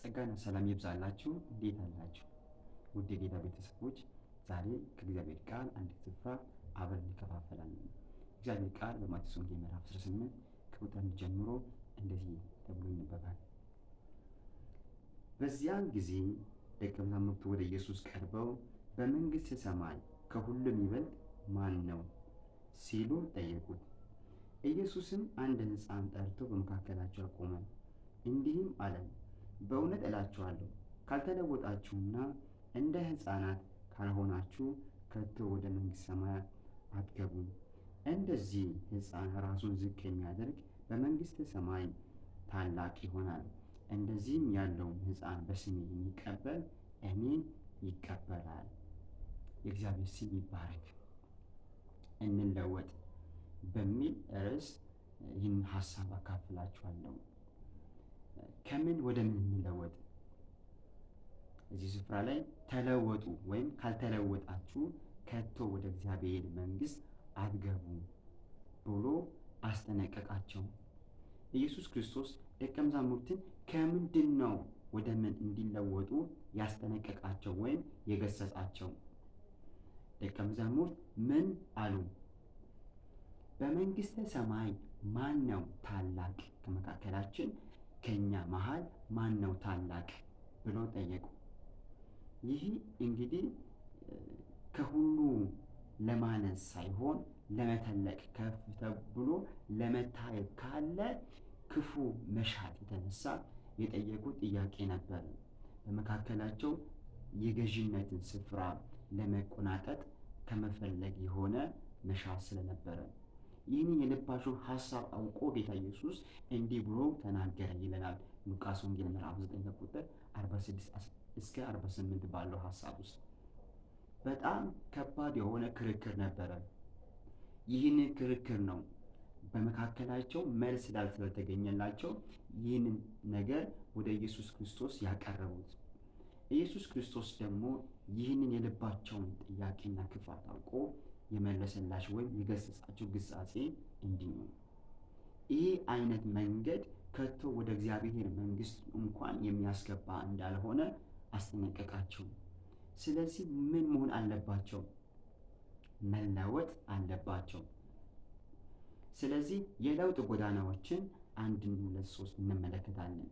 ጸጋና ሰላም ይብዛላችሁ። እንዴት አላችሁ? ውድ የጌታ ቤተሰቦች፣ ዛሬ ከእግዚአብሔር ቃል አንድ ስፍራ አብረን እንከፋፈላለን። እግዚአብሔር ቃል በማቴዎስ ወንጌል ምዕራፍ 18 ከቁጥር 1 ጀምሮ እንደዚህ ተብሎ ይነበባል። በዚያን ጊዜ ደቀ መዛሙርቱ ወደ ኢየሱስ ቀርበው በመንግሥተ ሰማይ ከሁሉም ይበልጥ ማን ነው ሲሉ ጠየቁት። ኢየሱስም አንድ ሕፃን ጠርቶ በመካከላቸው አቆመ፣ እንዲህም አለ፣ በእውነት እላችኋለሁ ካልተለወጣችሁና እንደ ሕፃናት ካልሆናችሁ ከቶ ወደ መንግሥተ ሰማያት አትገቡም። እንደዚህ ሕፃን ራሱን ዝቅ የሚያደርግ በመንግሥተ ሰማይ ታላቅ ይሆናል። እንደዚህም ያለውን ሕፃን በስሜ የሚቀበል እኔን ይቀበላል። የእግዚአብሔር ስም ይባረክ። እንለወጥ በሚል ርዕስ ይህን ሀሳብ አካፍላችኋለሁ። ከምን ወደ ምን እንለወጥ? እዚህ ስፍራ ላይ ተለወጡ ወይም ካልተለወጣችሁ ከቶ ወደ እግዚአብሔር መንግሥት አትገቡ ብሎ አስጠነቀቃቸው። ኢየሱስ ክርስቶስ ደቀ መዛሙርትን ከምንድን ነው ወደ ምን እንዲለወጡ ያስጠነቀቃቸው ወይም የገሰጻቸው? ደቀ መዛሙርት ምን አሉ? በመንግሥተ ሰማይ ማን ነው ታላቅ? ከመካከላችን ከኛ መሃል ማን ነው ታላቅ ብለው ጠየቁ። ይህ እንግዲህ ከሁሉ ለማነስ ሳይሆን ለመተለቅ ከፍ ተብሎ ለመታየት ካለ ክፉ መሻት የተነሳ የጠየቁት ጥያቄ ነበር። በመካከላቸው የገዥነትን ስፍራ ለመቆናጠጥ ከመፈለግ የሆነ መሻት ስለነበረ ይህንን የልባቸው ሀሳብ አውቆ ጌታ ኢየሱስ እንዲህ ብሎ ተናገረ ይለናል። ሉቃስ ወንጌል ምዕራፍ 9 ቁጥር 46 እስከ 48 ባለው ሀሳብ ውስጥ በጣም ከባድ የሆነ ክርክር ነበረ። ይህንን ክርክር ነው በመካከላቸው መልስ ስላልተገኘላቸው ይህንን ነገር ወደ ኢየሱስ ክርስቶስ ያቀረቡት። ኢየሱስ ክርስቶስ ደግሞ ይህንን የልባቸውን ጥያቄና ክፋት አውቆ የመለሰላቸው ወይም የገሰጻቸው ግሳጼ እንዲህ ነው። ይህ አይነት መንገድ ከቶ ወደ እግዚአብሔር መንግሥት እንኳን የሚያስገባ እንዳልሆነ አስጠነቀቃቸው። ስለዚህ ምን መሆን አለባቸው? መለወጥ አለባቸው። ስለዚህ የለውጥ ጎዳናዎችን 1 2 3 እንመለከታለን።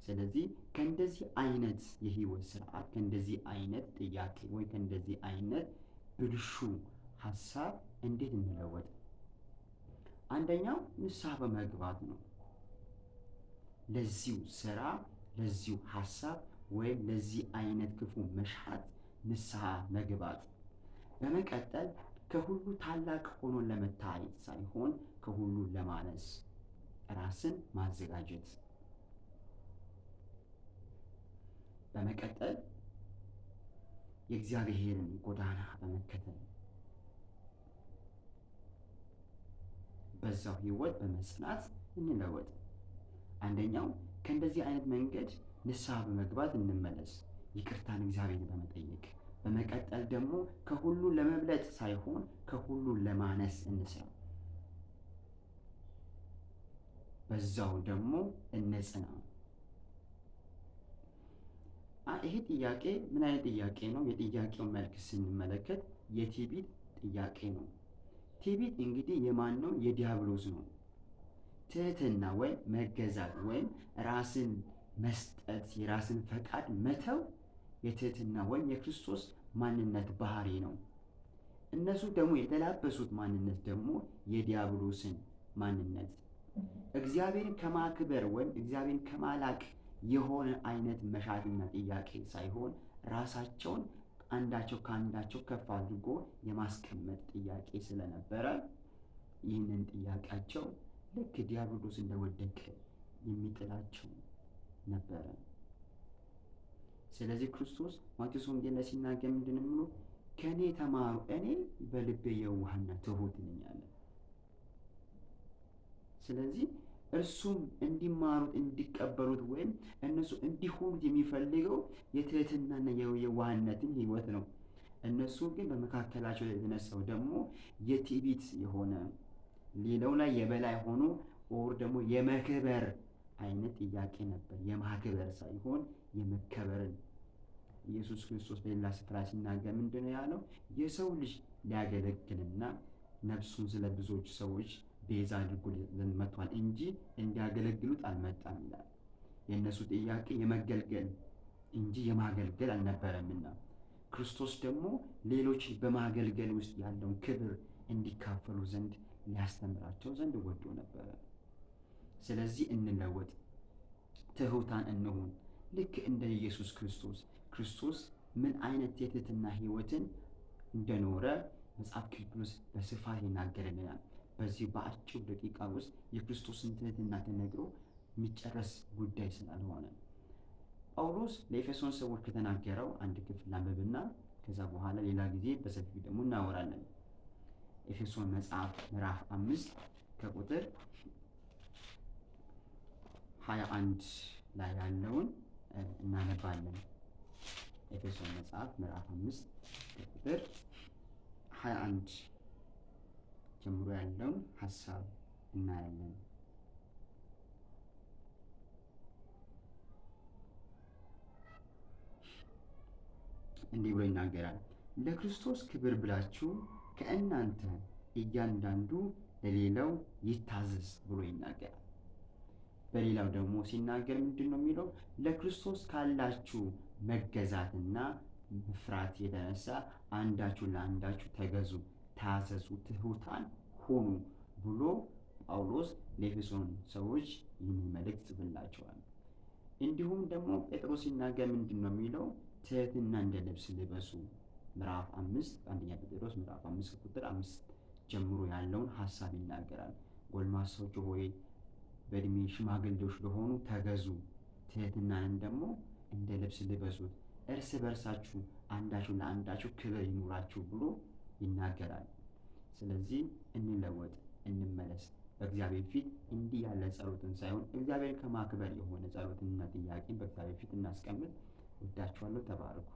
ስለዚህ ከእንደዚህ አይነት የህይወት ስርዓት ከእንደዚህ አይነት ጥያቄ ወይ ከእንደዚህ አይነት ብልሹ ሀሳብ እንዴት እንለወጥ? አንደኛው ንስሐ በመግባት ነው። ለዚሁ ስራ ለዚሁ ሀሳብ ወይም ለዚህ አይነት ክፉ መሻት ንስሐ መግባት። በመቀጠል ከሁሉ ታላቅ ሆኖ ለመታየት ሳይሆን ከሁሉ ለማነስ ራስን ማዘጋጀት። በመቀጠል የእግዚአብሔርን ጎዳና በመከተል በዛው ህይወት በመጽናት እንለወጥ። አንደኛው ከእንደዚህ አይነት መንገድ ንስሐ በመግባት እንመለስ፣ ይቅርታን እግዚአብሔርን በመጠየቅ። በመቀጠል ደግሞ ከሁሉ ለመብለጥ ሳይሆን ከሁሉ ለማነስ እንስራ፣ በዛው ደግሞ እንጽና። ይሄ ጥያቄ ምን አይነት ጥያቄ ነው? የጥያቄው መልክ ስንመለከት የትዕቢት ጥያቄ ነው። ትዕቢት እንግዲህ የማን ነው? የዲያብሎስ ነው። ትህትና ወይም መገዛት ወይም ራስን መስጠት፣ የራስን ፈቃድ መተው የትህትና ወይም የክርስቶስ ማንነት ባህሪ ነው። እነሱ ደግሞ የተላበሱት ማንነት ደግሞ የዲያብሎስን ማንነት፣ እግዚአብሔርን ከማክበር ወይም እግዚአብሔርን ከማላቅ የሆነ አይነት መሻትና ጥያቄ ሳይሆን ራሳቸውን አንዳቸው ከአንዳቸው ከፍ አድርጎ የማስቀመጥ ጥያቄ ስለነበረ ይህንን ጥያቄያቸው ልክ ዲያብሎስ እንደወደቀ የሚጥላቸው ነበረ። ስለዚህ ክርስቶስ ማቴዎስ ወንጌል ላይ ሲናገር ምንድን ነው? ከእኔ ተማሩ፣ እኔ በልቤ የዋህና ትሑት ነኝ አለ። ስለዚህ እርሱም እንዲማሩት እንዲቀበሉት ወይም እነሱ እንዲሆኑት የሚፈልገው የትህትናና የዋህነትን ህይወት ነው። እነሱ ግን በመካከላቸው የተነሳው ደግሞ የትዕቢት የሆነ ሌላው ላይ የበላይ ሆኖ ኦር ደግሞ የመክበር አይነት ጥያቄ ነበር። የማክበር ሳይሆን የመከበርን። ኢየሱስ ክርስቶስ በሌላ ስፍራ ሲናገር ምንድን ነው ያለው? የሰው ልጅ ሊያገለግልና ነፍሱን ስለ ብዙዎች ሰዎች ቤዛ አድርጎ ዘንድ መጥቷል እንጂ እንዲያገለግሉት አልመጣም ይላል። የእነሱ ጥያቄ የመገልገል እንጂ የማገልገል አልነበረምና ክርስቶስ ደግሞ ሌሎች በማገልገል ውስጥ ያለውን ክብር እንዲካፈሉ ዘንድ ሊያስተምራቸው ዘንድ ወዶ ነበረ። ስለዚህ እንለወጥ፣ ትሑታን እንሁን። ልክ እንደ ኢየሱስ ክርስቶስ ምን አይነት የትህትና ሕይወትን እንደኖረ መጽሐፍ ቅዱስ በስፋት ይናገርልናል። በዚህ በአጭር ደቂቃ ውስጥ የክርስቶስን ትህትና ተነግሮ የሚጨረስ ጉዳይ ስላልሆነ ጳውሎስ ለኤፌሶን ሰዎች ከተናገረው አንድ ክፍል አንብብና ከዛ በኋላ ሌላ ጊዜ በሰፊው ደግሞ እናወራለን። ኤፌሶን መጽሐፍ ምዕራፍ 5 ከቁጥር 21 ላይ ያለውን እናነባለን። ኤፌሶን መጽሐፍ ምዕራፍ 5 ከቁጥር 21 ጀምሮ ያለውን ሐሳብ እናያለን። እንዲህ ብሎ ይናገራል። ለክርስቶስ ክብር ብላችሁ ከእናንተ እያንዳንዱ ለሌላው ይታዘዝ ብሎ ይናገራል። በሌላው ደግሞ ሲናገር ምንድን ነው የሚለው? ለክርስቶስ ካላችሁ መገዛትና መፍራት የተነሳ አንዳችሁ ለአንዳችሁ ተገዙ፣ ታዘዙ፣ ትሑታን ሁኑ ብሎ ጳውሎስ ለኤፌሶን ሰዎች ይህን መልእክት ጽፍላቸዋል። እንዲሁም ደግሞ ጴጥሮስ ሲናገር ምንድን ነው የሚለው? ትህትና እንደ ልብስ ልበሱ። ምዕራፍ 5 አንደኛ ጴጥሮስ ምዕራፍ 5 ቁጥር 5 ጀምሮ ያለውን ሐሳብ ይናገራል። ጎልማሶች ሆይ በእድሜ ሽማግሌዎች ለሆኑ ተገዙ፣ ትህትናንም ደግሞ እንደ ልብስ ልበሱት፣ እርስ በርሳችሁ አንዳችሁ ለአንዳችሁ ክብር ይኑራችሁ ብሎ ይናገራል። ስለዚህ እንለወጥ፣ እንመለስ። በእግዚአብሔር ፊት እንዲህ ያለ ጸሎትን ሳይሆን እግዚአብሔር ከማክበር የሆነ ጸሎትንና ጥያቄን በእግዚአብሔር ፊት እናስቀምጥ። ወዳችኋለሁ። ተባረኩ።